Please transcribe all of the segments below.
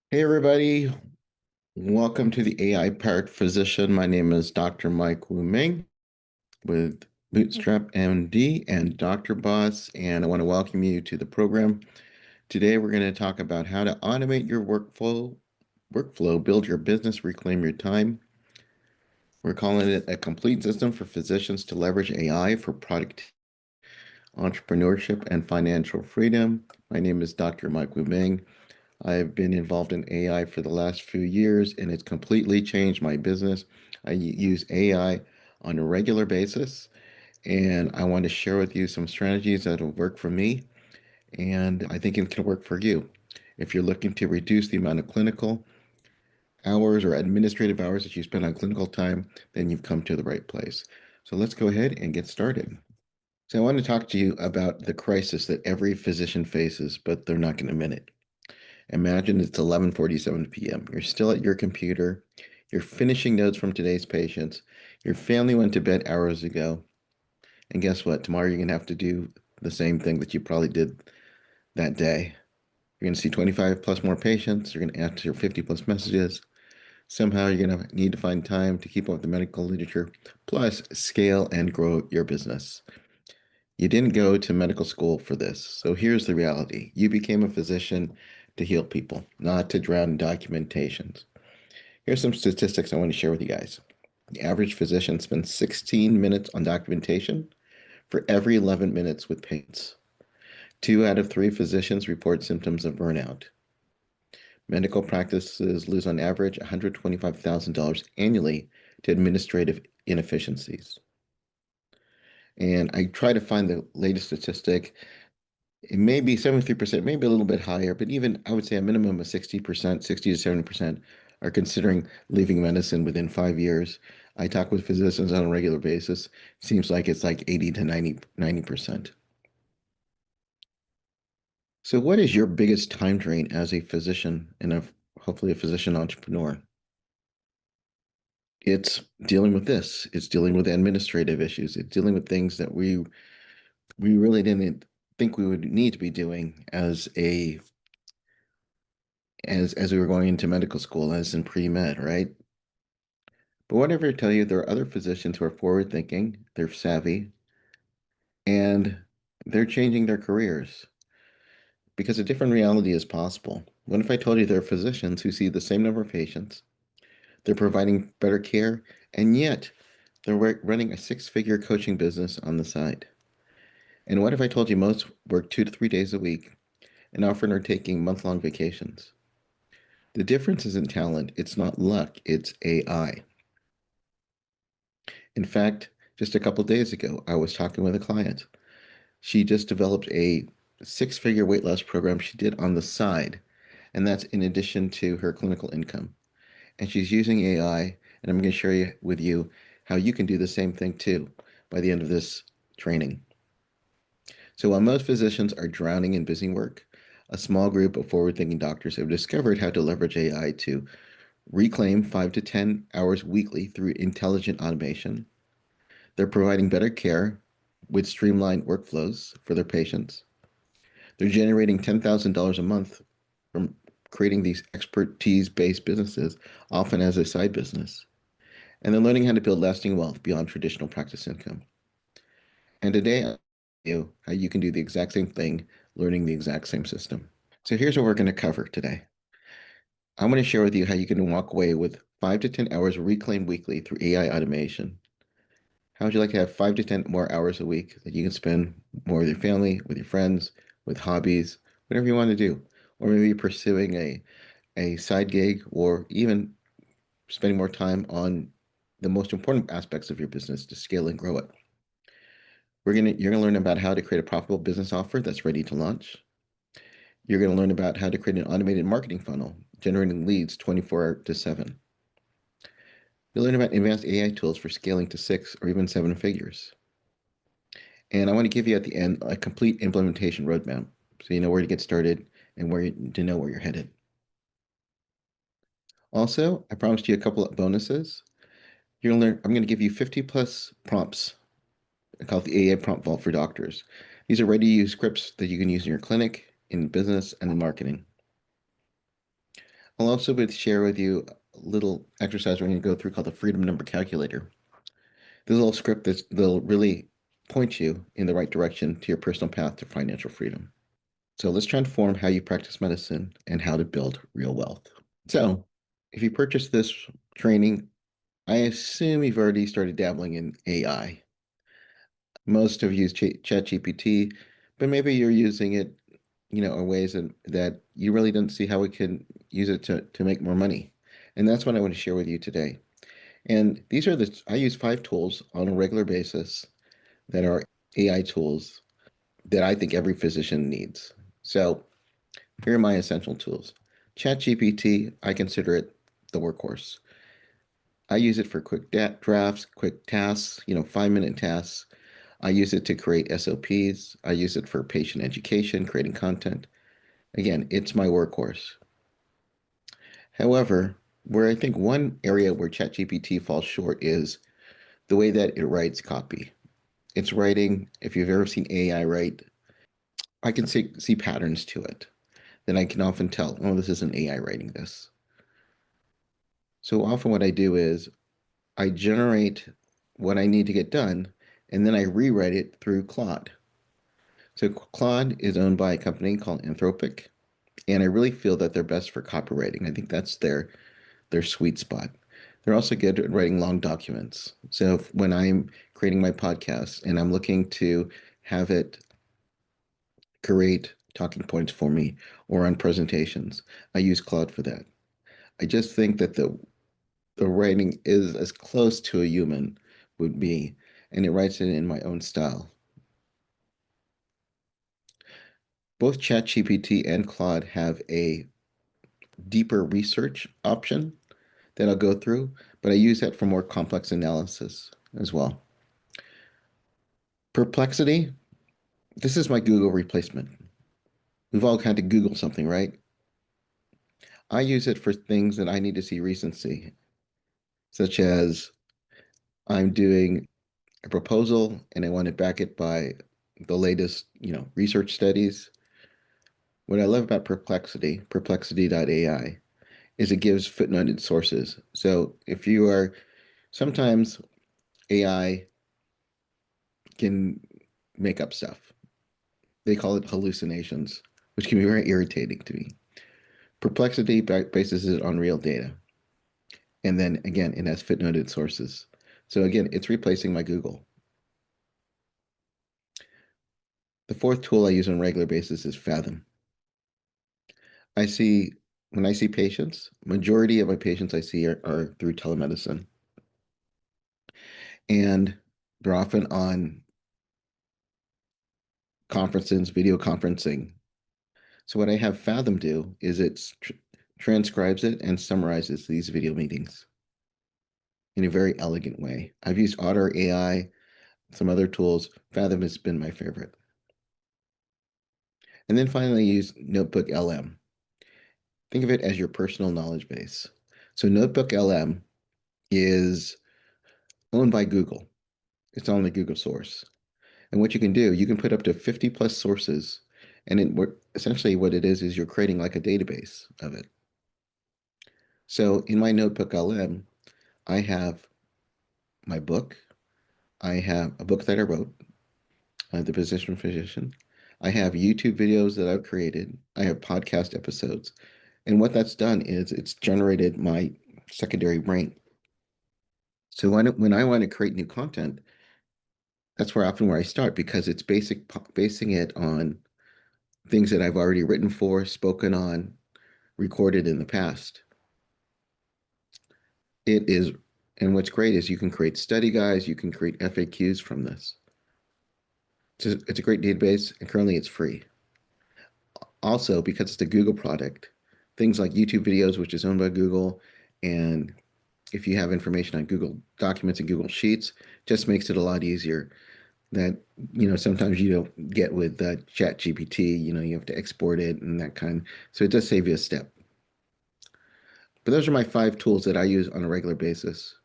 Hey everybody, welcome to the AI Powered Physician. My name is Dr. Mike Wu Ming with Bootstrap MD and DoctorBoss, and I want to welcome you to the program. Today we're going to talk about how to automate your workflow, build your business, reclaim your time. We're calling it a complete system for physicians to leverage AI for product entrepreneurship and financial freedom. My name is Dr. Mike Wu Ming. I've been involved in AI for the last few years, and it's completely changed my business. I use AI on a regular basis, and I want to share with you some strategies that will work for me, and I think it can work for you. If you're looking to reduce the amount of clinical hours or administrative hours that you spend on clinical time, then you've come to the right place. So let's go ahead and get started. So I want to talk to you about the crisis that every physician faces, but they're not going to admit it. Imagine it's 11:47 p.m. You're still at your computer. You're finishing notes from today's patients. Your family went to bed hours ago. And guess what? Tomorrow you're going to have to do the same thing that you probably did that day. You're going to see 25 plus more patients. You're going to answer 50 plus messages. Somehow you're going to need to find time to keep up with the medical literature, plus scale and grow your business. You didn't go to medical school for this. So here's the reality. You became a physician to heal people, not to drown in documentations. Here's some statistics I want to share with you guys. The average physician spends 16 minutes on documentation for every 11 minutes with patients. 2 out of 3 physicians report symptoms of burnout. Medical practices lose on average $125,000 annually to administrative inefficiencies. And I try to find the latest statistic. It may be 73%, maybe a little bit higher, but even I would say a minimum of 60%, 60 to 70% are considering leaving medicine within 5 years. I talk with physicians on a regular basis. Seems like it's like 80 to 90%. So what is your biggest time drain as a physician and hopefully a physician entrepreneur? It's dealing with this. It's dealing with administrative issues. It's dealing with things that we really didn't think we would need to be doing as we were going into medical school, as in pre-med, right? But whatever I tell you, there are other physicians who are forward thinking, they're savvy, and they're changing their careers because a different reality is possible. What if I told you there are physicians who see the same number of patients, they're providing better care, and yet they're running a six-figure coaching business on the side? And what if I told you most work 2 to 3 days a week and often are taking month-long vacations? The difference isn't talent, it's not luck, it's AI. In fact, just a couple days ago, I was talking with a client. She just developed a six-figure weight loss program she did on the side, and that's in addition to her clinical income. And she's using AI, and I'm going to share with you how you can do the same thing too by the end of this training. So while most physicians are drowning in busy work, a small group of forward-thinking doctors have discovered how to leverage AI to reclaim 5 to 10 hours weekly through intelligent automation. They're providing better care with streamlined workflows for their patients. They're generating $10,000 a month from creating these expertise-based businesses, often as a side business. And they're learning how to build lasting wealth beyond traditional practice income. And today, I'll show you how you can do the exact same thing, learning the exact same system. So here's what we're going to cover today. I'm going to share with you how you can walk away with 5 to 10 hours reclaimed weekly through AI automation. How would you like to have 5 to 10 more hours a week that you can spend more with your family, with your friends, with hobbies, whatever you want to do? Or maybe pursuing a side gig or even spending more time on the most important aspects of your business to scale and grow it. You're gonna learn about how to create a profitable business offer that's ready to launch. You're gonna learn about how to create an automated marketing funnel, generating leads 24/7. You'll learn about advanced AI tools for scaling to 6 or even 7 figures. And I want to give you at the end a complete implementation roadmap so you know where to get started and to know where you're headed. Also, I promised you a couple of bonuses. I'm going to give you 50 plus prompts. I call it the AI prompt vault for doctors. These are ready to use scripts that you can use in your clinic, in business, and in marketing. I'll also share with you a little exercise we're going to go through called the Freedom Number Calculator. This little script that'll really point you in the right direction to your personal path to financial freedom. So let's transform how you practice medicine and how to build real wealth. So if you purchase this training, I assume you've already started dabbling in AI. Most have used ChatGPT, but maybe you're using it, in ways that you really don't see how we can use it to make more money. And that's what I want to share with you today. And I use 5 tools on a regular basis that are AI tools that I think every physician needs. So here are my essential tools. ChatGPT, I consider it the workhorse. I use it for quick drafts, quick tasks, 5-minute tasks. I use it to create SOPs. I use it for patient education, creating content. Again, it's my workhorse. However, where I think one area where ChatGPT falls short is the way that it writes copy. It's writing, if you've ever seen AI write, I can see patterns to it. Then I can often tell, oh, this is an AI writing this. So often what I do is I generate what I need to get done, and then I rewrite it through Claude. So Claude is owned by a company called Anthropic, and I really feel that they're best for copywriting. I think that's their sweet spot. They're also good at writing long documents. So when I'm creating my podcast and I'm looking to have it create talking points for me or on presentations, I use Claude for that. I just think that the writing is as close to a human would be, and it writes it in my own style. Both ChatGPT and Claude have a deeper research option that I'll go through, but I use that for more complex analysis as well. Perplexity, this is my Google replacement. We've all had to Google something, right? I use it for things that I need to see recency, such as I'm doing a proposal and I want to back it by the latest, research studies. What I love about Perplexity, perplexity.ai, is it gives footnoted sources. So if you are, sometimes AI can make up stuff. They call it hallucinations, which can be very irritating to me. Perplexity bases it on real data. And then again, it has footnoted sources. So again, it's replacing my Google. The fourth tool I use on a regular basis is Fathom. I see when I see patients, majority of my patients I see are through telemedicine. And they're often on conferences, video conferencing. So what I have Fathom do is it transcribes it and summarizes these video meetings in a very elegant way. I've used Otter AI, some other tools. Fathom has been my favorite. And then finally, use Notebook LM. Think of it as your personal knowledge base. So Notebook LM is owned by Google. It's on the Google source. And what you can do, you can put up to 50 plus sources. And essentially what it is you're creating like a database of it. So in my Notebook LM, I have my book. I have a book that I wrote, The Physician Physician. I have YouTube videos that I've created. I have podcast episodes. And what that's done is it's generated my secondary brain. So when I want to create new content, that's where I start because it's basing it on things that I've already written for, spoken on, recorded in the past. It is, and what's great is you can create study guides, you can create FAQs from this. It's a great database, and currently it's free. Also, because it's a Google product, things like YouTube videos, which is owned by Google, and if you have information on Google Documents and Google Sheets, just makes it a lot easier that, sometimes you don't get with ChatGPT, you have to export it and that kind. So it does save you a step. But those are my 5 tools that I use on a regular basis.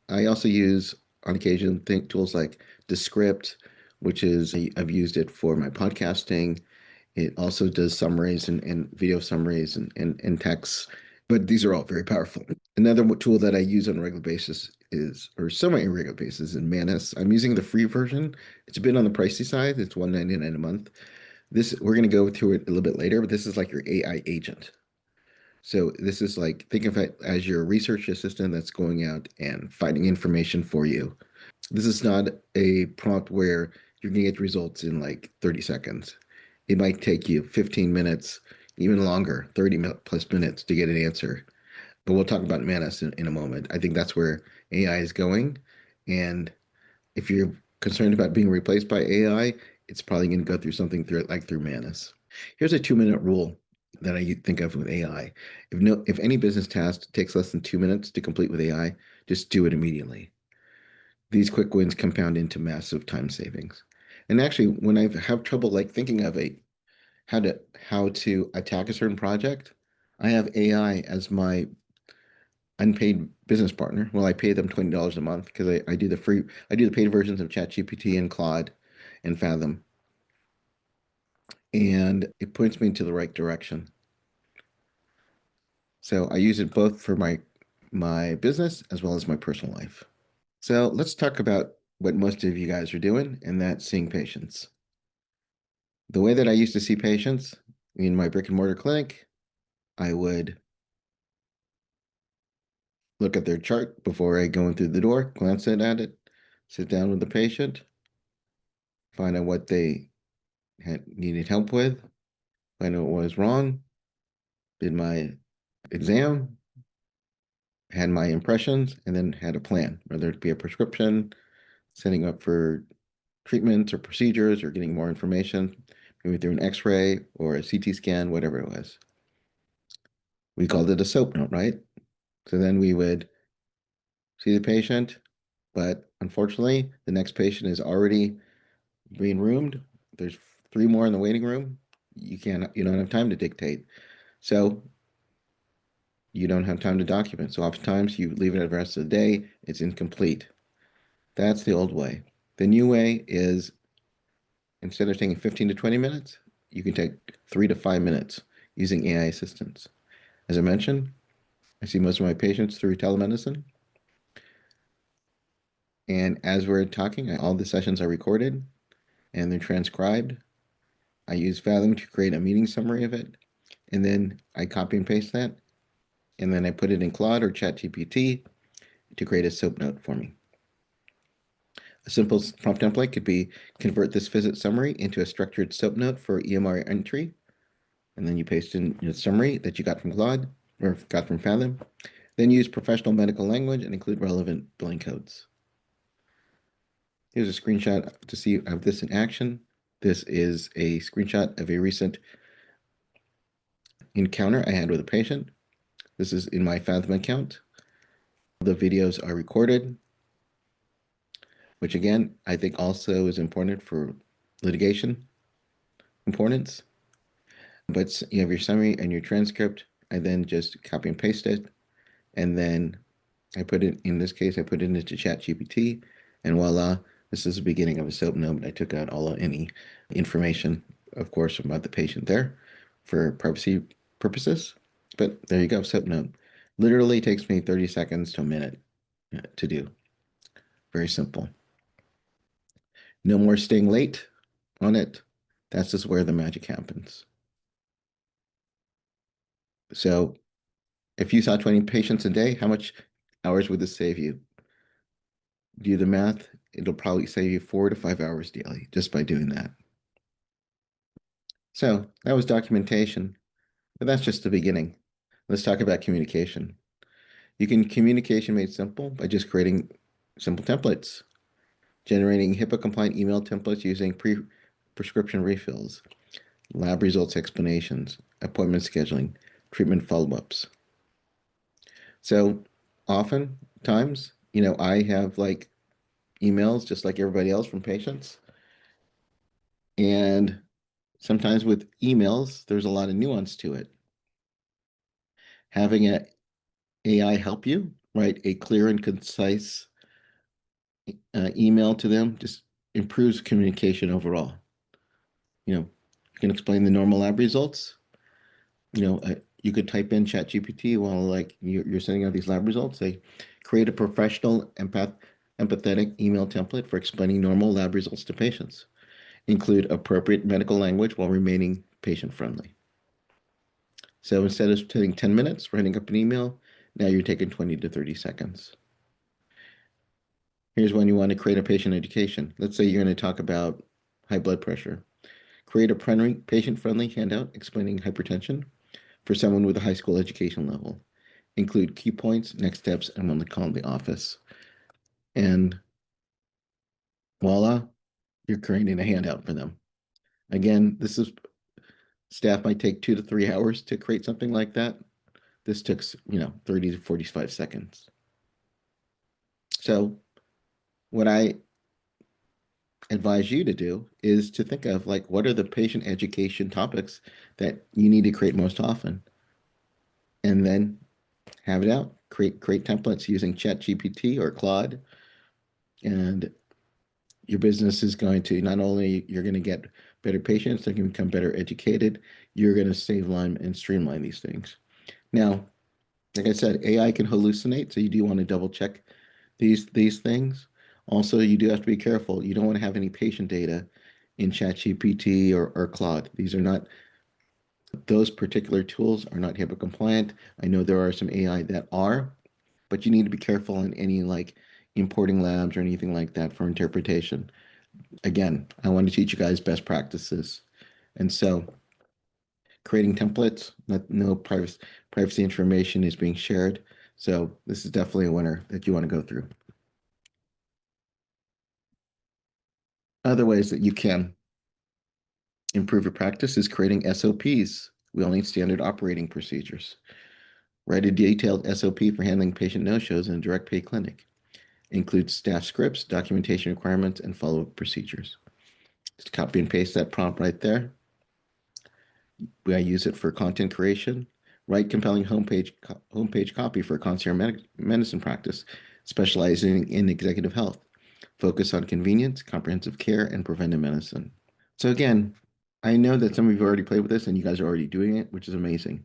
I also use on occasion think tools like Descript, which is I've used it for my podcasting. It also does summaries and video summaries and text. but these are all very powerful. Another tool that I use on a regular basis is, or semi-irregular basis, is Manus. I'm using the free version. It's a bit on the pricey side. It's $1.99 a month. This we're going to go through it a little bit later, but this is like your AI agent. So this is like, think of it as your research assistant that's going out and finding information for you. This is not a prompt where you're going to get results in like 30 seconds. It might take you 15 minutes, even longer, 30 plus minutes to get an answer. But we'll talk about Manus in a moment. I think that's where AI is going. And if you're concerned about being replaced by AI, it's probably going to go through something through Manus. Here's a 2-minute rule that I think of with AI. If any business task takes less than 2 minutes to complete with AI, just do it immediately. These quick wins compound into massive time savings. And actually, when I have trouble like thinking of how to attack a certain project, I have AI as my unpaid business partner. Well, I pay them $20 a month because I do the paid versions of ChatGPT and Claude and Fathom, and it points me into the right direction. So I use it both for my business as well as my personal life. So let's talk about what most of you guys are doing, and that's seeing patients. The way that I used to see patients in my brick and mortar clinic, I would look at their chart before I go in through the door, glance at it, sit down with the patient, find out what they needed help with, find out what was wrong, did my exam, had my impressions, and then had a plan, whether it be a prescription, setting up for treatments or procedures, or getting more information, maybe through an X-ray or a CT scan, whatever it was. We called it a SOAP note, right? So then we would see the patient, but unfortunately, the next patient is already being roomed. There's 3 more in the waiting room. You don't have time to dictate. So you don't have time to document. So oftentimes you leave it at the rest of the day, it's incomplete. That's the old way. The new way is instead of taking 15 to 20 minutes, you can take 3 to 5 minutes using AI assistance. As I mentioned, I see most of my patients through telemedicine. And as we're talking, all the sessions are recorded and they're transcribed. I use Fathom to create a meeting summary of it. And then I copy and paste that. And then I put it in Claude or ChatGPT to create a SOAP note for me. A simple prompt template could be convert this visit summary into a structured SOAP note for EMR entry. And then you paste in your summary that you got from Claude or got from Fathom. Then use professional medical language and include relevant billing codes. Here's a screenshot to see of this in action. This is a screenshot of a recent encounter I had with a patient. This is in my Fathom account. The videos are recorded, which again, I think also is important for litigation importance. But you have your summary and your transcript. I then just copy and paste it. And then I put it, in this case, I put it into ChatGPT. And voila, this is the beginning of a SOAP note. I took out any information, of course, about the patient there for privacy purposes. But there you go, SOAP note. Literally takes me 30 seconds to a minute to do. Very simple. No more staying late on it. That's just where the magic happens. So if you saw 20 patients a day, how much hours would this save you? Do the math. It'll probably save you 4 to 5 hours daily just by doing that. So that was documentation, but that's just the beginning. Let's talk about communication. You can communication made simple by just creating simple templates, generating HIPAA-compliant email templates using prescription refills, lab results explanations, appointment scheduling, treatment follow-ups. So oftentimes, I have like emails just like everybody else from patients. And sometimes with emails, there's a lot of nuance to it. Having an AI help you write a clear and concise email to them just improves communication overall. You can explain the normal lab results. you could type in ChatGPT while like you're sending out these lab results. Say, create a professional, empathetic email template for explaining normal lab results to patients. Include appropriate medical language while remaining patient friendly. So instead of taking 10 minutes writing up an email, now you're taking 20 to 30 seconds. Here's when you want to create a patient education. Let's say you're going to talk about high blood pressure. Create a patient-friendly handout explaining hypertension for someone with a high school education level. Include key points, next steps, and when to call the office. And voila, you're creating a handout for them. Again, staff might take 2 to 3 hours to create something like that. This took, 30 to 45 seconds. So what I advise you to do is to think of like, what are the patient education topics that you need to create most often? And then have it out. Create templates using ChatGPT or Claude, and your business is going to not only you're going to get better patients, they're going to become better educated. You're going to save time and streamline these things. Now, like I said, AI can hallucinate, so you do want to double check these things. Also, you do have to be careful. You don't want to have any patient data in ChatGPT or Claude. Those particular tools are not HIPAA compliant. I know there are some AI that are, but you need to be careful in any like importing labs or anything like that for interpretation. Again, I want to teach you guys best practices. And so creating templates, no privacy information is being shared. So this is definitely a winner that you want to go through. Other ways that you can improve your practice is creating SOPs. We all need standard operating procedures. Write a detailed SOP for handling patient no-shows in a direct pay clinic. Includes staff scripts, documentation requirements, and follow-up procedures. Just copy and paste that prompt right there. I use it for content creation. Write compelling homepage copy for concierge medicine practice, specializing in executive health. Focus on convenience, comprehensive care, and preventive medicine. So again, I know that some of you have already played with this and you guys are already doing it, which is amazing.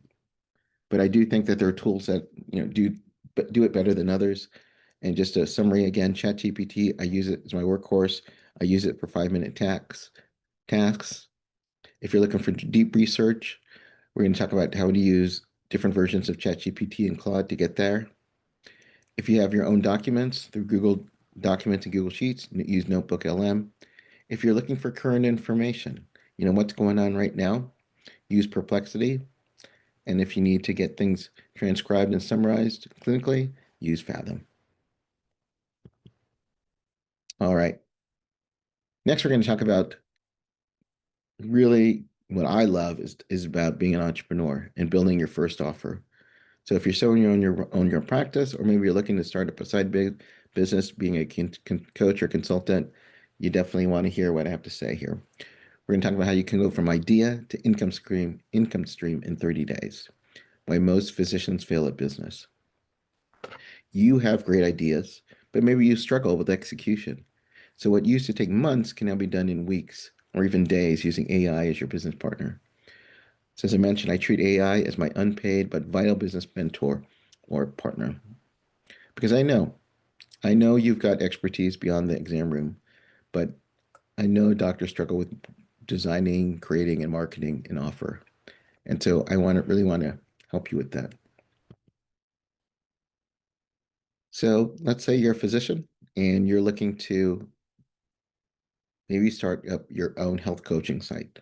But I do think that there are tools that do it better than others. And just a summary again, ChatGPT, I use it as my workhorse. I use it for 5-minute tasks. If you're looking for deep research, we're going to talk about how to use different versions of ChatGPT and Claude to get there. If you have your own documents through Google Documents and Google Sheets, use Notebook LM. If you're looking for current information, what's going on right now, use Perplexity. And if you need to get things transcribed and summarized clinically, use Fathom. All right. Next, we're going to talk about really what I love is about being an entrepreneur and building your first offer. So if you're starting your practice, or maybe you're looking to start up a side business, being a coach or consultant, you definitely want to hear what I have to say here. We're going to talk about how you can go from idea to income stream in 30 days. Why most physicians fail at business. You have great ideas, but maybe you struggle with execution. So what used to take months can now be done in weeks or even days using AI as your business partner. So as I mentioned, I treat AI as my unpaid but vital business mentor or partner. Because I know you've got expertise beyond the exam room, but I know doctors struggle with designing, creating, and marketing an offer. And so I really want to help you with that. So let's say you're a physician and you're looking to maybe start up your own health coaching site.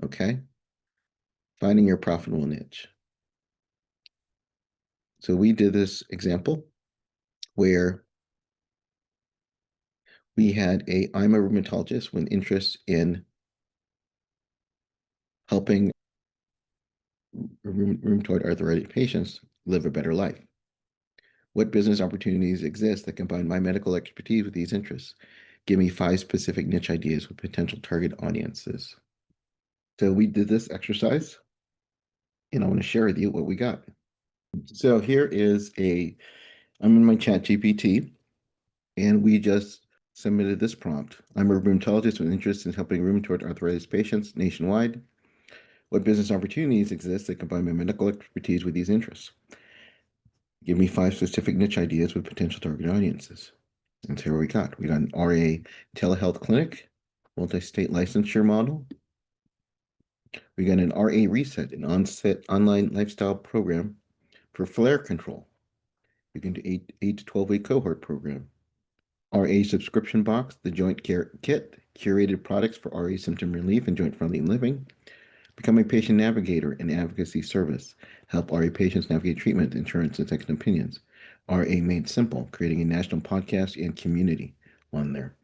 Okay. Finding your profitable niche. So we did this example where I'm a rheumatologist with interest in helping rheumatoid arthritis patients live a better life. What business opportunities exist that combine my medical expertise with these interests? Give me 5 specific niche ideas with potential target audiences. So we did this exercise, and I want to share with you what we got. So here I'm in my ChatGPT, and we just submitted this prompt. I'm a rheumatologist with interest in helping rheumatoid arthritis patients nationwide. What business opportunities exist that combine my medical expertise with these interests? Give me 5 specific niche ideas with potential target audiences. And so here we got. We got an RA telehealth clinic, multi-state licensure model. We got an RA reset, an onset online lifestyle program for flare control. You can do 8 to 12 week cohort program. RA subscription box, the joint care kit, curated products for RA symptom relief and joint friendly living. Become a patient navigator and advocacy service. Help RA patients navigate treatment, insurance, and second opinions. RA Made Simple, creating a national podcast and community on there.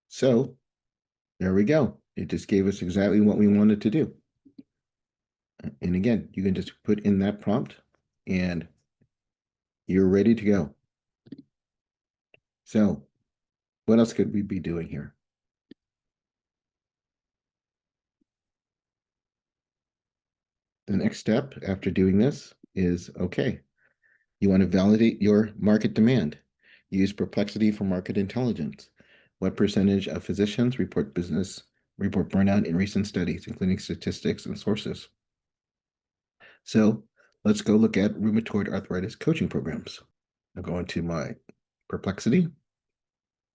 So there we go. It just gave us exactly what we wanted to do. And again, you can just put in that prompt and you're ready to go. So what else could we be doing here? The next step after doing this is, okay, you want to validate your market demand. Use Perplexity for market intelligence. What percentage of physicians report burnout in recent studies, including statistics and sources? So let's go look at rheumatoid arthritis coaching programs. I'll go into my Perplexity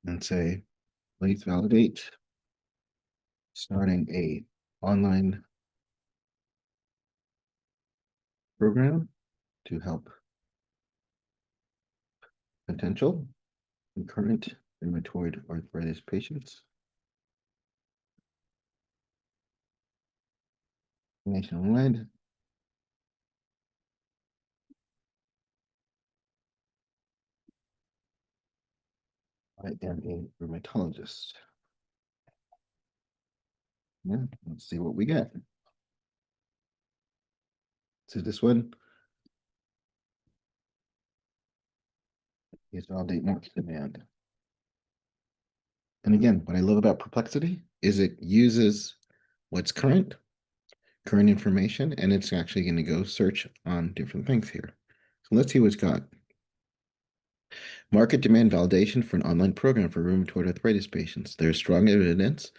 and say, please validate starting a online program to help potential and current rheumatoid arthritis patients nationwide. I am a rheumatologist. Yeah, let's see what we get. So this one is validate market demand. And again, what I love about Perplexity is it uses what's current information, and it's actually going to go search on different things here. So let's see what's got. Market demand validation for an online program for rheumatoid arthritis patients. There's strong evidence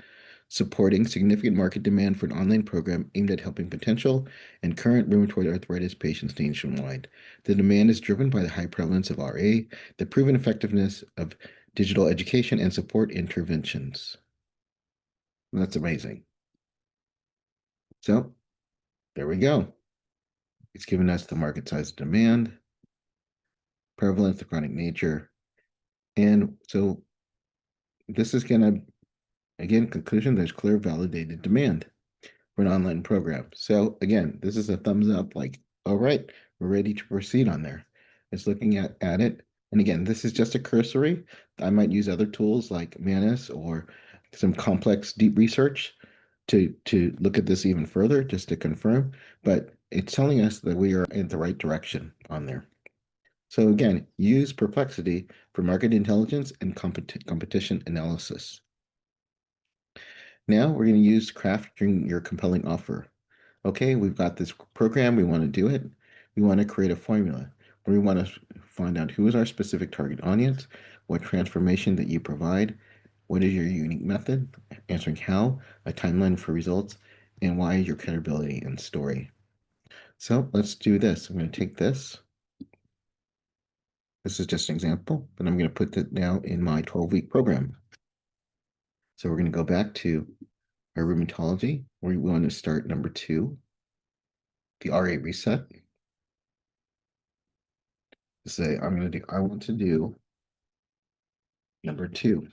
supporting significant market demand for an online program aimed at helping potential and current rheumatoid arthritis patients nationwide. The demand is driven by the high prevalence of RA, the proven effectiveness of digital education, and support interventions. That's amazing. So there we go. It's given us the market size demand, prevalence, the chronic nature. And so this is going to, again, conclusion, there's clear validated demand for an online program. So again, this is a thumbs up, like, all right, we're ready to proceed on there. It's looking at it. And again, this is just a cursory. I might use other tools like Manus or some complex deep research to look at this even further, just to confirm. But it's telling us that we are in the right direction on there. So again, use Perplexity for market intelligence and competition analysis. Now we're going to use crafting your compelling offer. Okay, we've got this program, we want to do it. We want to create a formula where we want to find out who is our specific target audience, what transformation that you provide, what is your unique method, answering how, a timeline for results, and why your credibility and story. So let's do this. I'm going to take this. This is just an example, but I'm going to put that now in my 12-week program. So we're going to go back to our rheumatology, where we want to start number 2, the RA reset. Say I want to do number 2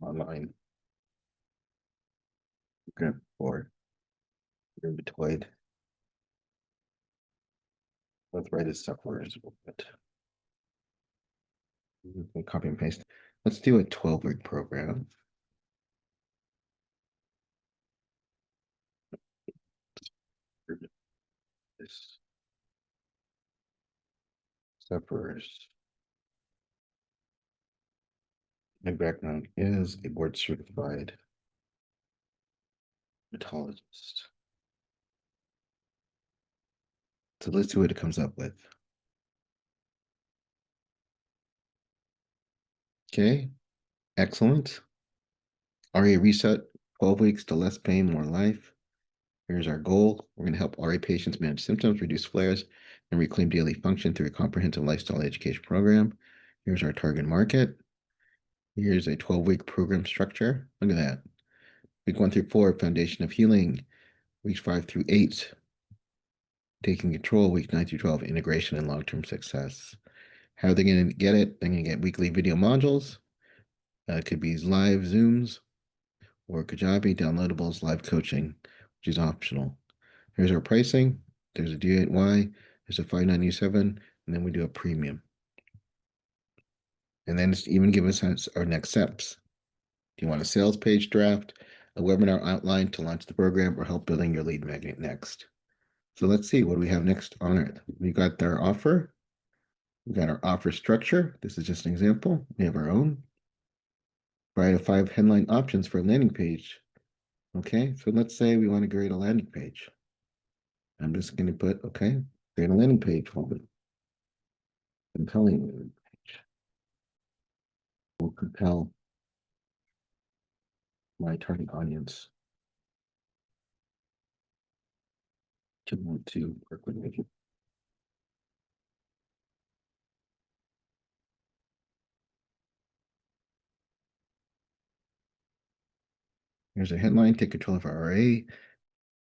online program for rheumatoid arthritis sufferers. Copy and paste. Let's do a 12-week program. This sufferers. My background is a board certified rheumatologist. So let's see what it comes up with. Okay, excellent. RA reset 12 weeks to less pain, more life. Here's our goal. We're going to help RA patients manage symptoms, reduce flares, and reclaim daily function through a comprehensive lifestyle education program. Here's our target market. Here's a 12-week program structure. Look at that. Week 1 through 4, foundation of healing. Weeks 5 through 8, taking control. Week 9 through 12, integration and long-term success. How are they going to get it? They're going to get weekly video modules. It could be live Zooms or Kajabi downloadables, live coaching, which is optional. Here's our pricing. There's a D8Y, there's a 597, and then we do a premium. And then it's even give us our next steps. Do you want a sales page draft, a webinar outline to launch the program, or help building your lead magnet next? So let's see what do we have next on it. We got our offer. We got our offer structure. This is just an example. We have our own. Provide 5 headline options for a landing page. Okay, so let's say we want to create a landing page. I'm just going to put, okay, create a landing page for me. Compelling landing page. Will compel my target audience to want to work with me. Here's a headline, take control of our RA.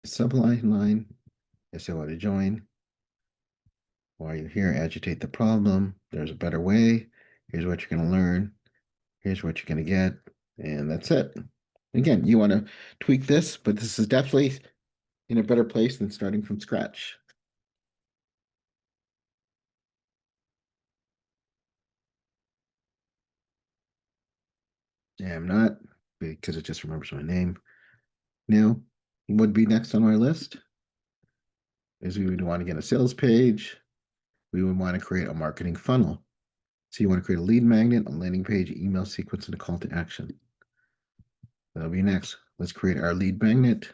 Subline line, yes, I want to join. While you're here, agitate the problem. There's a better way. Here's what you're going to learn. Here's what you're going to get. And that's it. Again, you want to tweak this, but this is definitely in a better place than starting from scratch. Yeah, I'm not, because it just remembers my name. Now, what would be next on our list is we would want to get a sales page. We would want to create a marketing funnel. So you want to create a lead magnet, a landing page, email sequence, and a call to action. That'll be next. Let's create our lead magnet.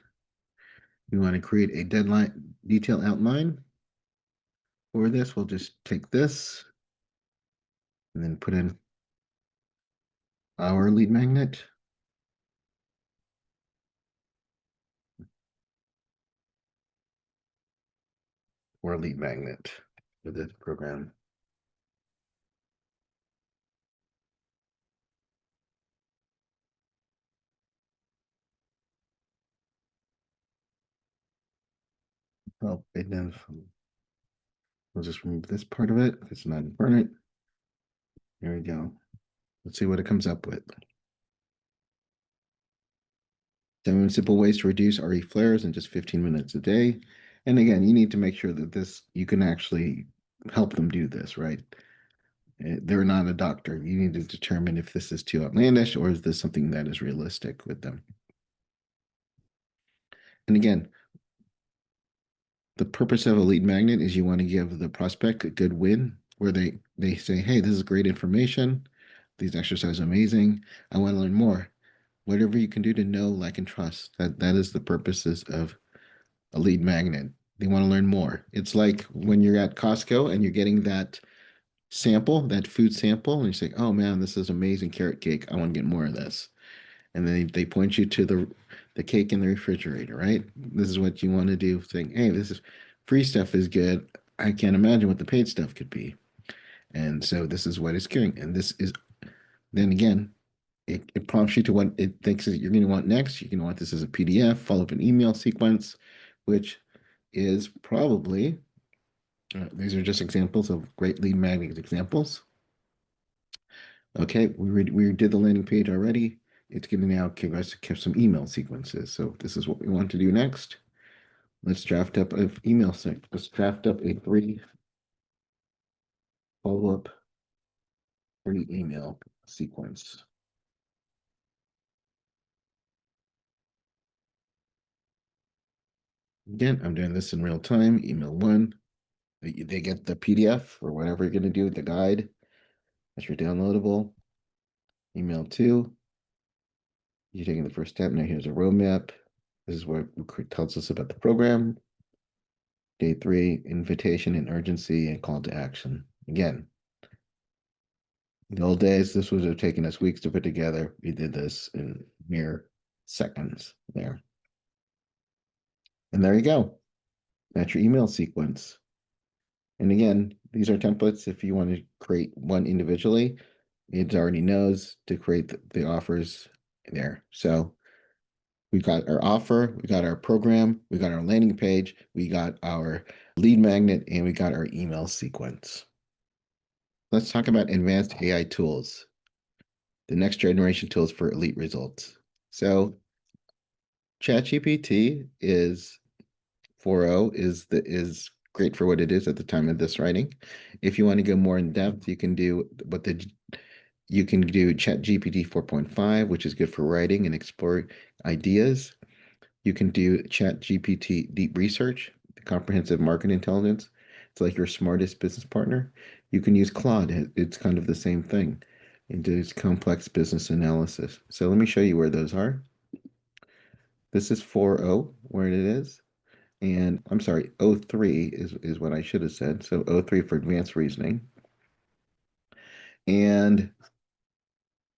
We want to create a deadline detail outline. For this, we'll just take this and then put in our lead magnet. Or lead magnet for this program. Oh, we'll just remove this part of it. It's not important. There we go. Let's see what it comes up with. 7 simple ways to reduce RE flares in just 15 minutes a day. And again, you need to make sure that this, you can actually help them do this, right? They're not a doctor. You need to determine if this is too outlandish or is this something that is realistic with them. And again, the purpose of a lead magnet is you want to give the prospect a good win where they say, hey, this is great information. These exercises are amazing. I want to learn more. Whatever you can do to know, like, and trust. That is the purposes of a lead magnet. They want to learn more. It's like when you're at Costco and you're getting that sample, that food sample, and you say, oh man, this is amazing carrot cake. I want to get more of this. And then they point you to the cake in the refrigerator, right? This is what you want to do, saying, hey, this is free stuff is good. I can't imagine what the paid stuff could be. And so this is what it's doing. And this is, then again, it prompts you to what it thinks that you're going to want next. You're going to want this as a PDF, follow up an email sequence, which is probably, these are just examples of great lead magnet examples. Okay, we did the landing page already. It's going to now give us some email sequences. So this is what we want to do next. Let's draft up an email Let's draft up a 3 follow-up 3 email sequence. Again, I'm doing this in real time. Email 1, they get the PDF or whatever you're going to do with the guide. That's your downloadable. Email 2, you're taking the first step. Now here's a roadmap. This is what tells us about the program. Day 3, invitation and urgency and call to action. Again, in the old days, this would have taken us weeks to put together. We did this in mere seconds there. And there you go. That's your email sequence. And again, these are templates. If you want to create one individually, it already knows to create the offers there. So we got our offer, we got our program, we got our landing page, we got our lead magnet, and we got our email sequence. Let's talk about advanced AI tools, the next generation tools for elite results. So ChatGPT is 4.0 is great for what it is at the time of this writing. If you want to go more in depth, you can do ChatGPT 4.5, which is good for writing and explore ideas. You can do ChatGPT Deep Research, the comprehensive market intelligence. It's like your smartest business partner. You can use Claude. It's kind of the same thing. It does complex business analysis. So let me show you where those are. This is 4.0, where it is. And I'm sorry, O3 is what I should have said. So O3 for advanced reasoning. And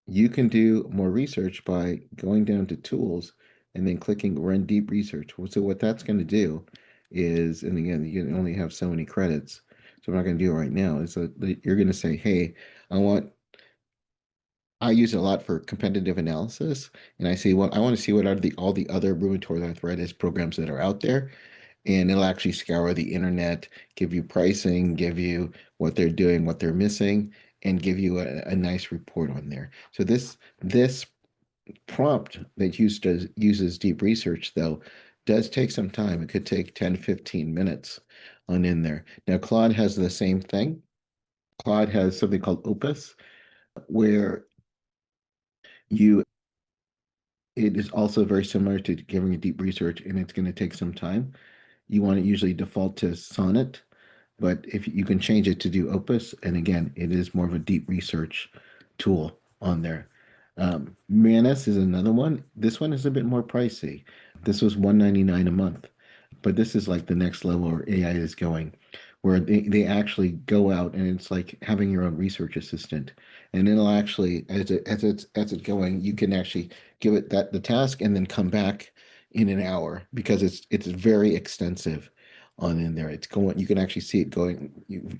you can do more research by going down to tools and then clicking run deep research. So what that's going to do is, and again, you can only have so many credits. So I'm not going to do it right now. Is that you're going to say, hey, I use it a lot for competitive analysis. And I say, well, I want to see what are all the other rheumatoid arthritis programs that are out there, and it'll actually scour the internet, give you pricing, give you what they're doing, what they're missing, and give you a nice report on there. So this prompt that uses deep research though does take some time. It could take 10, 15 minutes on in there. Now Claude has the same thing. Claude has something called Opus, where you it is also very similar to giving a deep research, and it's going to take some time. You want to usually default to Sonnet, but if you can change it to do Opus, and again, it is more of a deep research tool on there. Manus is another one. This one is a bit more pricey. This was $199 a month, but this is like the next level where AI is going, where they actually go out and it's like having your own research assistant, and it'll actually as it's going, you can actually give it that the task and then come back in an hour because it's very extensive on in there. It's going, you can actually see it going.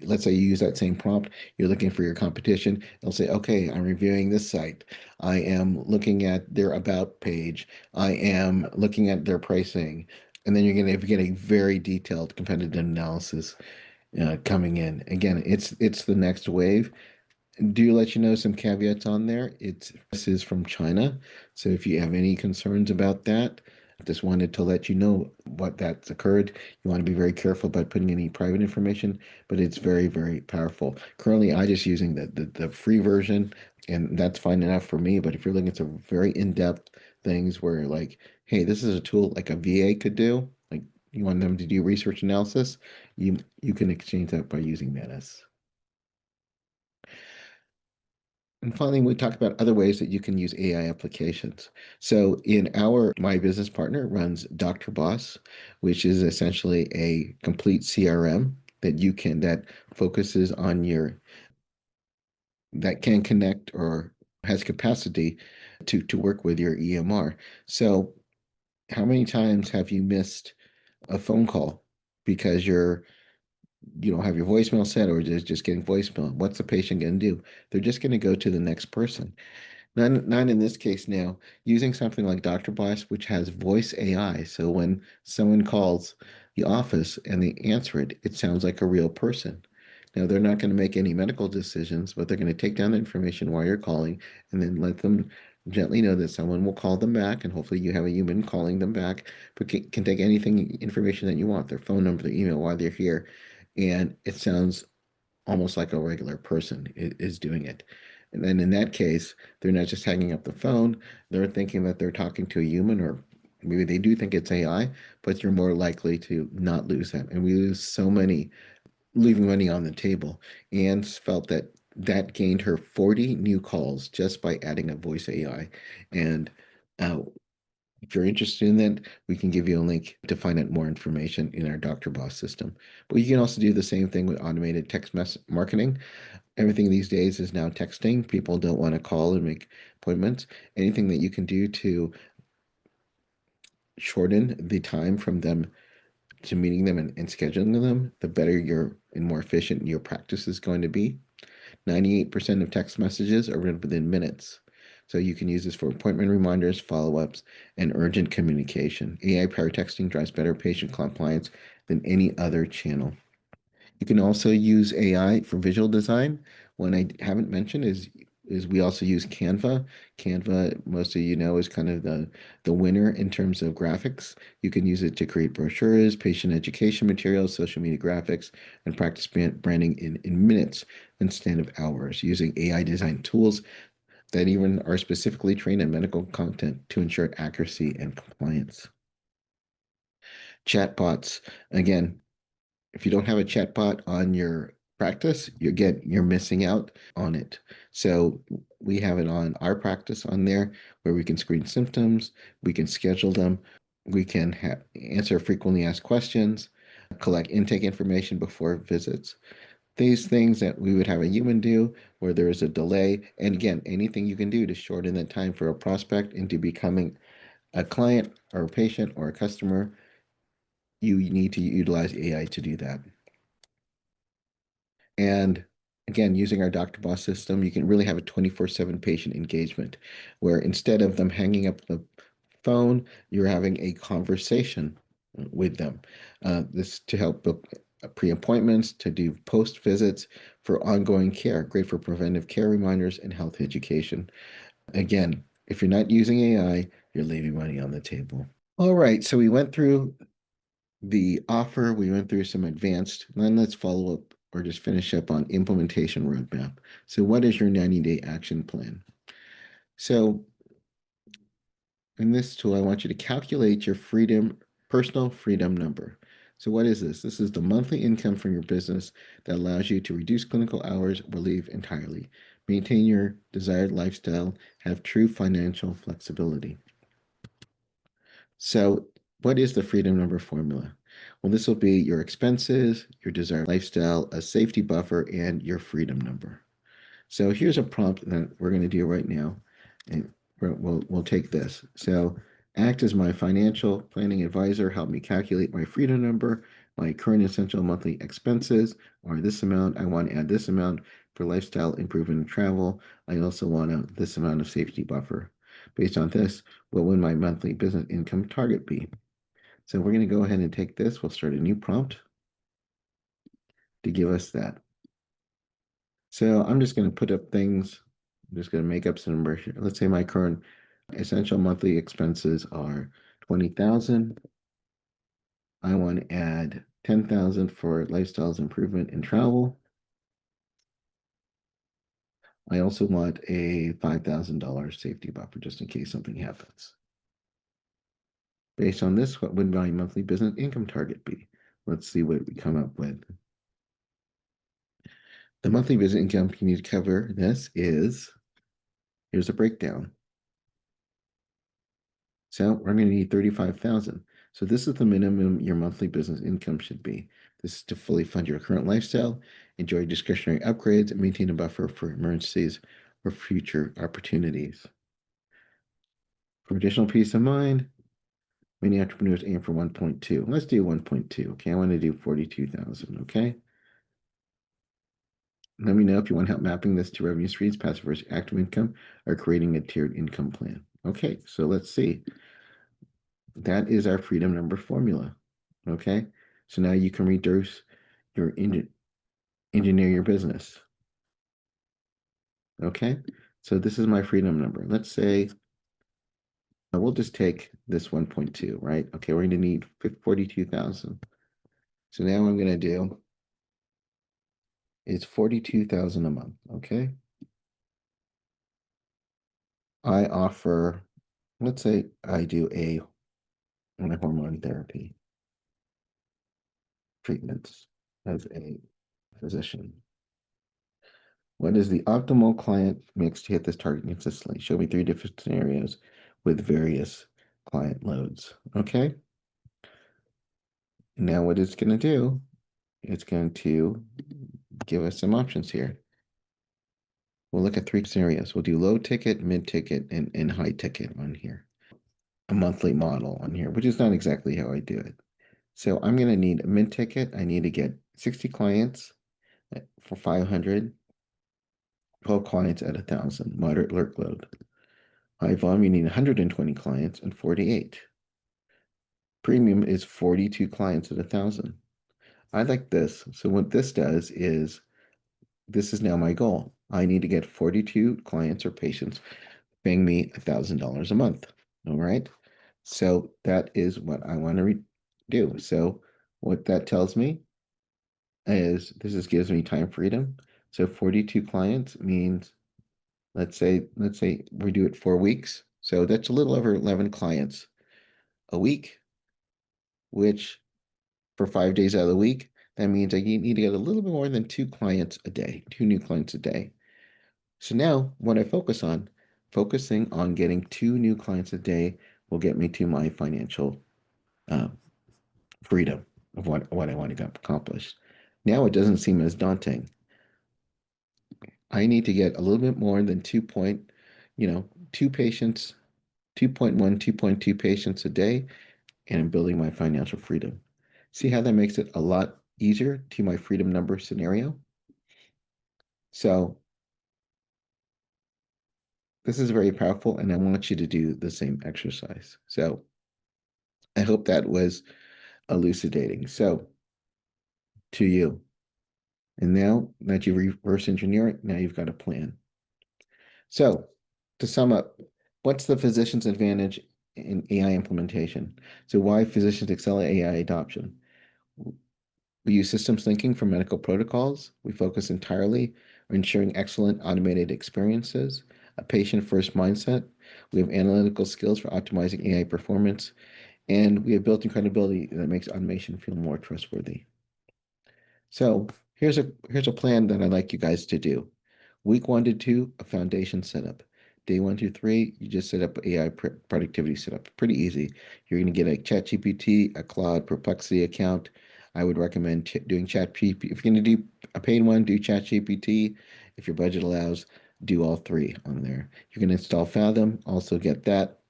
Let's say you use that same prompt, you're looking for your competition. It'll say, okay, I'm reviewing this site. I am looking at their about page. I am looking at their pricing. And then you're going to get a very detailed competitive analysis coming in. Again, it's the next wave. Do let you know some caveats on there. This is from China, so if you have any concerns about that, just wanted to let you know what that's occurred. You want to be very careful about putting any private information, but it's very, very powerful. Currently, I just using the free version, and that's fine enough for me. But if you're looking at some very in-depth things where like, hey, this is a tool like a VA could do, like you want them to do research analysis, you can exchange that by using Manus. And finally, we talk about other ways that you can use AI applications. So my business partner runs DoctorBoss, which is essentially a complete CRM that focuses on that can connect or has capacity to work with your EMR. So how many times have you missed a phone call because you don't have your voicemail set or just getting voicemail? What's the patient going to do? They're just going to go to the next person. Not in this case now, using something like DoctorBoss, which has voice AI. So when someone calls the office and they answer it, it sounds like a real person. Now, they're not going to make any medical decisions, but they're going to take down the information while you're calling and then let them gently know that someone will call them back. And hopefully you have a human calling them back, but can take information that you want, their phone number, their email, while they're here. And it sounds almost like a regular person is doing it. And then in that case, they're not just hanging up the phone, they're thinking that they're talking to a human, or maybe they do think it's AI, but you're more likely to not lose them. And we lose so many, leaving money on the table. Anne felt that that gained her 40 new calls just by adding a voice AI. And uh, if you're interested in that, we can give you a link to find out more information in our Dr. Boss system. But you can also do the same thing with automated text marketing. Everything these days is now texting. People don't want to call and make appointments. Anything that you can do to shorten the time from them to meeting them and scheduling them, the better your and more efficient your practice is going to be. 98% of text messages are read within minutes. So you can use this for appointment reminders, follow-ups, and urgent communication. AI-powered texting drives better patient compliance than any other channel. You can also use AI for visual design. One I haven't mentioned is we also use Canva. Canva, most of you know, is kind of the winner in terms of graphics. You can use it to create brochures, patient education materials, social media graphics, and practice branding in minutes instead of hours using AI design tools that even are specifically trained in medical content to ensure accuracy and compliance. Chatbots, again, if you don't have a chatbot on your practice, you're missing out on it. So we have it on our practice on there where we can screen symptoms, we can schedule them, we can answer frequently asked questions, collect intake information before visits. These things that we would have a human do where there is a delay. And again, anything you can do to shorten the time for a prospect into becoming a client or a patient or a customer, you need to utilize AI to do that. And again, using our DoctorBoss system, you can really have a 24/7 patient engagement where instead of them hanging up the phone, you're having a conversation with them. This to help book pre-appointments, to do post visits for ongoing care, great for preventive care reminders and health education. Again, if you're not using AI, you're leaving money on the table. All right, so we went through the offer, we went through some advanced, then let's follow up or just finish up on implementation roadmap. So what is your 90-day action plan? So in this tool, I want you to calculate your personal freedom number. So what is this? This is the monthly income from your business that allows you to reduce clinical hours or leave entirely, maintain your desired lifestyle, have true financial flexibility. So what is the freedom number formula? Well, this will be your expenses, your desired lifestyle, a safety buffer, and your freedom number. So here's a prompt that we're going to do right now, and we'll take this. So act as my financial planning advisor, help me calculate my freedom number, my current essential monthly expenses are this amount. I want to add this amount for lifestyle improvement and travel. I also want this amount of safety buffer. Based on this, what would my monthly business income target be? So we're going to go ahead and take this. We'll start a new prompt to give us that. So I'm just going to put up things. I'm just going to make up some numbers here. Let's say my current essential monthly expenses are 20,000. I want to add 10,000 for lifestyles improvement and travel. I also want a $5,000 safety buffer just in case something happens. Based on this, what would my monthly business income target be? Let's see what we come up with. The monthly business income you need to cover this is, here's a breakdown. So we're going to need 35,000. So this is the minimum your monthly business income should be. This is to fully fund your current lifestyle, enjoy discretionary upgrades, and maintain a buffer for emergencies or future opportunities. For additional peace of mind, many entrepreneurs aim for 1.2. Let's do 1.2. Okay, I want to do 42,000. Okay. Let me know if you want help mapping this to revenue streams, passive versus active income, or creating a tiered income plan. Okay, so let's see. That is our freedom number formula. Okay, so now you can reduce your engineer your business. Okay, so this is my freedom number. Let's say we'll just take this 1.2, right? Okay, we're going to need 42,000. So now what I'm going to do is 42,000 a month. Okay, I offer, let's say I do a hormone therapy treatments as a physician. What is the optimal client mix to hit this target consistently? Show me 3 different scenarios with various client loads. Okay. Now what it's going to do, it's going to give us some options here. We'll look at 3 scenarios. We'll do low ticket, mid ticket, and high ticket on here. a monthly model on here, which is not exactly how I do it. So I'm going to need a mint ticket. I need to get 60 clients for 500, 12 clients at 1,000, moderate workload. High volume, you need 120 clients and 48. Premium is 42 clients at 1,000. I like this. So what this does is this is now my goal. I need to get 42 clients or patients paying me $1,000 a month. All right. So that is what I want to do. So what that tells me is gives me time freedom. So 42 clients means let's say we do it 4 weeks. So that's a little over 11 clients a week, which for 5 days out of the week, that means I need to get a little bit more than two clients a day, two new clients a day. So now what I focusing on getting two new clients a day will get me to my financial uh, freedom of what I want to accomplish. Now it doesn't seem as daunting. I need to get a little bit more than two patients, 2.1, 2.2 patients a day, and I'm building my financial freedom. See how that makes it a lot easier to my freedom number scenario? So this is very powerful, and I want you to do the same exercise. So I hope that was elucidating. So to you, and now that you reverse engineer it, now you've got a plan. So to sum up, what's the physician's advantage in AI implementation? So why physicians excel at AI adoption? We use systems thinking for medical protocols. We focus entirely on ensuring excellent automated experiences, a patient-first mindset. We have analytical skills for optimizing AI performance, and we have built-in credibility that makes automation feel more trustworthy. So here's a plan that I'd like you guys to do. Week 1 to 2, a foundation setup. Day 1 to 3, you just set up AI productivity setup. Pretty easy. You're going to get a ChatGPT, a Claude, Perplexity account. I would recommend doing ChatGPT. If you're going to do a paid one, do ChatGPT. If your budget allows, do all three on there. You can install Fathom, also get that.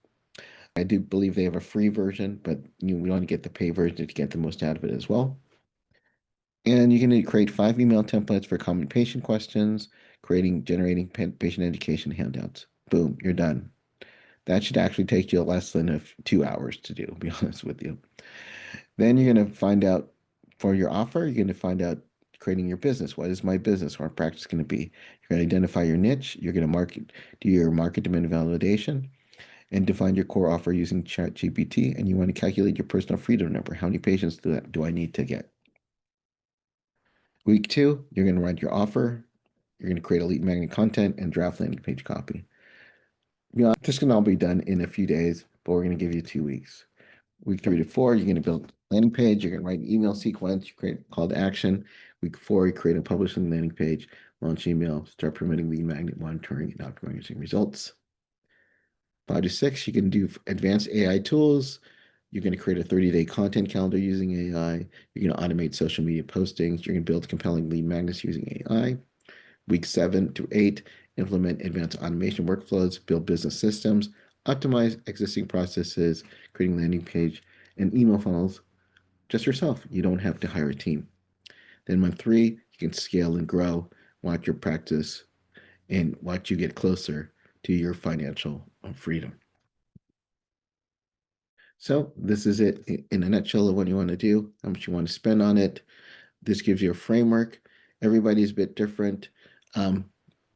I do believe they have a free version, but we want to get the pay version to get the most out of it as well. And you're going to create 5 email templates for common patient questions, generating patient education handouts. Boom, you're done. That should actually take you less than 2 hours to do, to be honest with you. Then you're going to find out for your offer, you're going to find out creating your business. What is my business or practice going to be? You're going to identify your niche. You're going to do your market demand validation, and define your core offer using ChatGPT. And you want to calculate your personal freedom number. How many patients do I need to get? Week 2, you're going to write your offer. You're going to create a lead magnet content and draft landing page copy. This can all be done in a few days, but we're going to give you 2 weeks. Week 3 to 4, you're going to build a landing page. You're going to write an email sequence. You create a call to action. Week 4, you create a publishing landing page, launch email, start permitting lead magnet monitoring and optimizing results. 5 to 6, you can do advanced AI tools. You're going to create a 30-day content calendar using AI. You're going to automate social media postings. You're going to build compelling lead magnets using AI. Week 7 to 8, implement advanced automation workflows, build business systems, optimize existing processes, creating landing page and email funnels just yourself. You don't have to hire a team. Then month 3, you can scale and grow, watch your practice, and watch you get closer to your financial freedom. So this is it in a nutshell of what you want to do, how much you want to spend on it. This gives you a framework. Everybody's a bit different,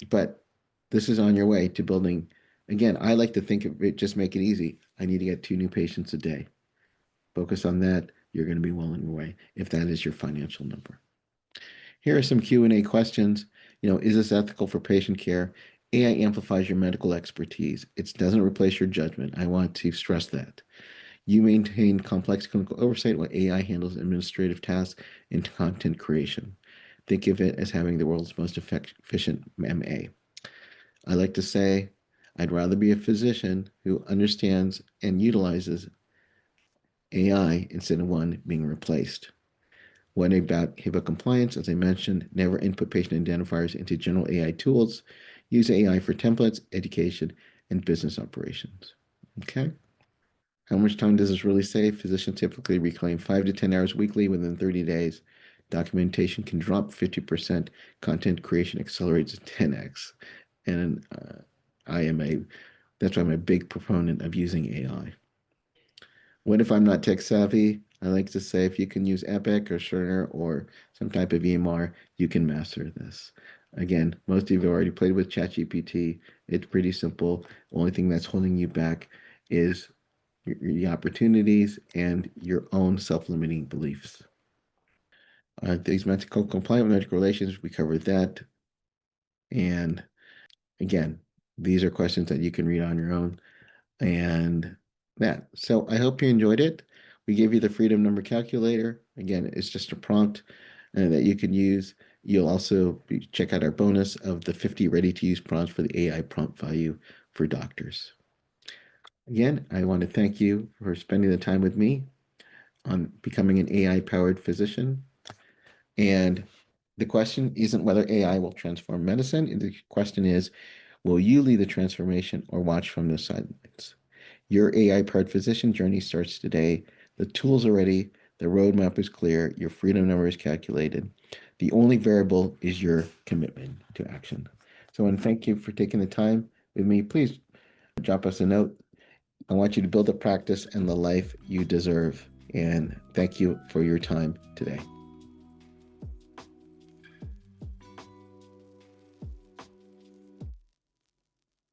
but this is on your way to building. Again, I like to think of it, just make it easy. I need to get 2 new patients a day. Focus on that. You're going to be well on your way if that is your financial number. Here are some Q&A questions. Is this ethical for patient care? AI amplifies your medical expertise. It doesn't replace your judgment. I want to stress that. You maintain complex clinical oversight while AI handles administrative tasks and content creation. Think of it as having the world's most efficient MA. I like to say, I'd rather be a physician who understands and utilizes AI instead of one being replaced. What about HIPAA compliance? As I mentioned, never input patient identifiers into general AI tools. Use AI for templates, education, and business operations. Okay? How much time does this really save? Physicians typically reclaim 5 to 10 hours weekly within 30 days. Documentation can drop 50%. Content creation accelerates 10x. And that's why I'm a big proponent of using AI. What if I'm not tech savvy? I like to say if you can use Epic or Cerner or some type of EMR, you can master this. Again, most of you have already played with ChatGPT. It's pretty simple. The only thing that's holding you back is the opportunities and your own self-limiting beliefs. These medical compliant with medical relations, we covered that. And again, these are questions that you can read on your own. And that. So I hope you enjoyed it. We gave you the freedom number calculator. Again, it's just a prompt that you can use. You'll also check out our bonus of the 50 ready to use prompts for the AI prompt value for doctors. Again, I want to thank you for spending the time with me on becoming an AI powered physician. And the question isn't whether AI will transform medicine. The question is, will you lead the transformation or watch from the sidelines? Your AI-powered physician journey starts today. The tools are ready. The roadmap is clear. Your freedom number is calculated. The only variable is your commitment to action. So, and thank you for taking the time with me. Please drop us a note. I want you to build a practice and the life you deserve. And thank you for your time today.